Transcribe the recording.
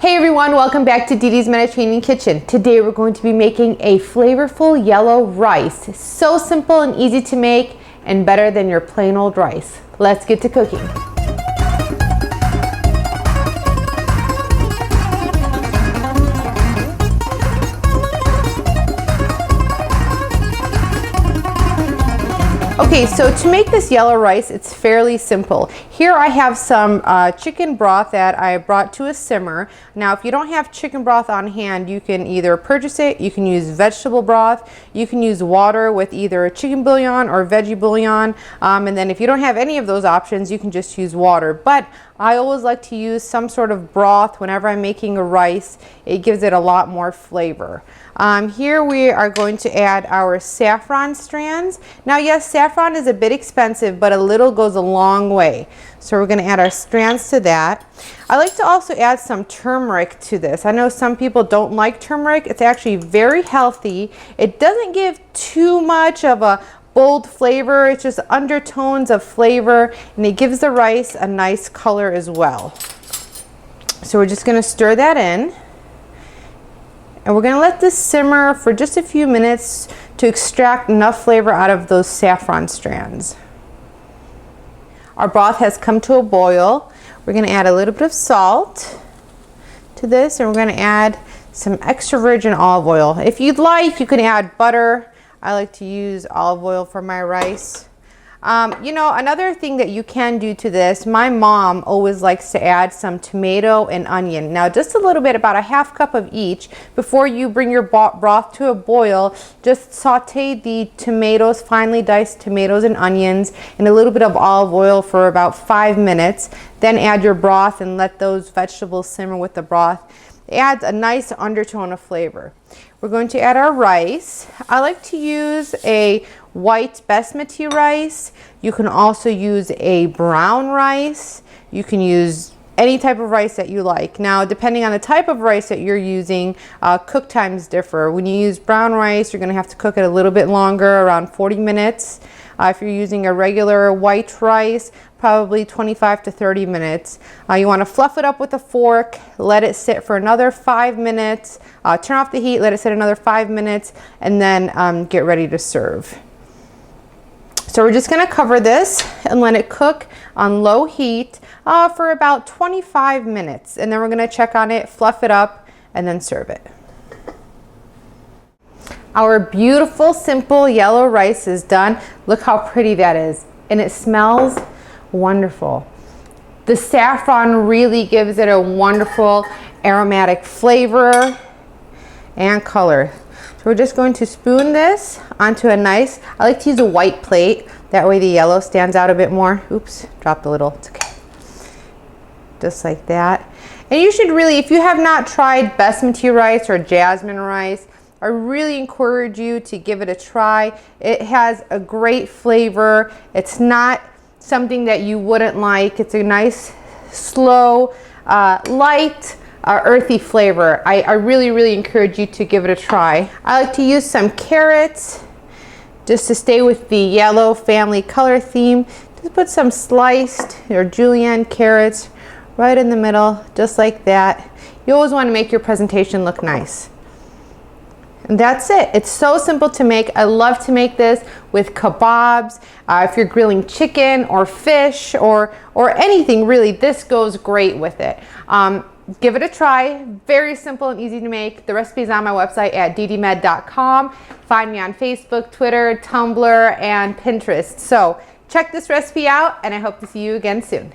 Hey everyone, welcome back to Dede's Mediterranean Kitchen. Today we're going to be making a flavorful yellow rice. So simple and easy to make and better than your plain old rice. Let's get to cooking. Okay, so to make this yellow rice, it's fairly simple. Here I have some chicken broth that I brought to a simmer. Now, if you don't have chicken broth on hand, you can either purchase it, you can use vegetable broth, you can use water with either a chicken bouillon or veggie bouillon, and then if you don't have any of those options, you can just use water. But I always like to use some sort of broth whenever I'm making a rice. It gives it a lot more flavor. Here we are going to add our saffron strands. Now yes, saffron is a bit expensive, but a little goes a long way. So we're going to add our strands to that. I like to also add some turmeric to this. I know some people don't like turmeric. It's actually very healthy. It doesn't give too much of a bold flavor. It's just undertones of flavor, and it gives the rice a nice color as well. So we're just going to stir that in. And we're going to let this simmer for just a few minutes to extract enough flavor out of those saffron strands. Our broth has come to a boil. We're going to add a little bit of salt to this, and we're going to add some extra virgin olive oil. If you'd like, you can add butter. I like to use olive oil for my rice. You know, another thing that you can do to this, my mom always likes to add some tomato and onion. Now, just a little bit, about a half cup of each. Before you bring your broth to a boil, just saute the tomatoes, finely diced tomatoes and onions, and a little bit of olive oil for about 5 minutes. Then add your broth and let those vegetables simmer with the broth. It adds a nice undertone of flavor. We're going to add our rice. I like to use a white basmati rice. You can also use a brown rice. You can use any type of rice that you like. Now, depending on the type of rice that you're using, cook times differ. When you use brown rice, you're going to have to cook it a little bit longer, around 40 minutes. If you're using a regular white rice, probably 25 to 30 minutes. You want to fluff it up with a fork, let it sit for another 5 minutes, turn off the heat, let it sit another 5 minutes, and then get ready to serve. So we're just going to cover this and let it cook on low heat for about 25 minutes. And then we're going to check on it, fluff it up, and then serve it. Our beautiful, simple yellow rice is done. Look how pretty that is. And it smells wonderful. The saffron really gives it a wonderful aromatic flavor and color. So we're just going to spoon this onto a nice, I like to use a white plate. That way the yellow stands out a bit more. Oops, dropped a little, it's okay. Just like that. And you should really, if you have not tried basmati rice or jasmine rice, I really encourage you to give it a try. It has a great flavor. It's not something that you wouldn't like. It's a nice, slow, light, earthy flavor. I really encourage you to give it a try. I like to use some carrots just to stay with the yellow family color theme. Just put some sliced or julienne carrots right in the middle, just like that. You always want to make your presentation look nice. And that's it. It's so simple to make. I love to make this with kebabs. If you're grilling chicken or fish or anything really, this goes great with it. Give it a try. Very simple and easy to make. The recipe is on my website at DedeMed.com. Find me on Facebook, Twitter, Tumblr, and Pinterest. So check this recipe out, and I hope to see you again soon.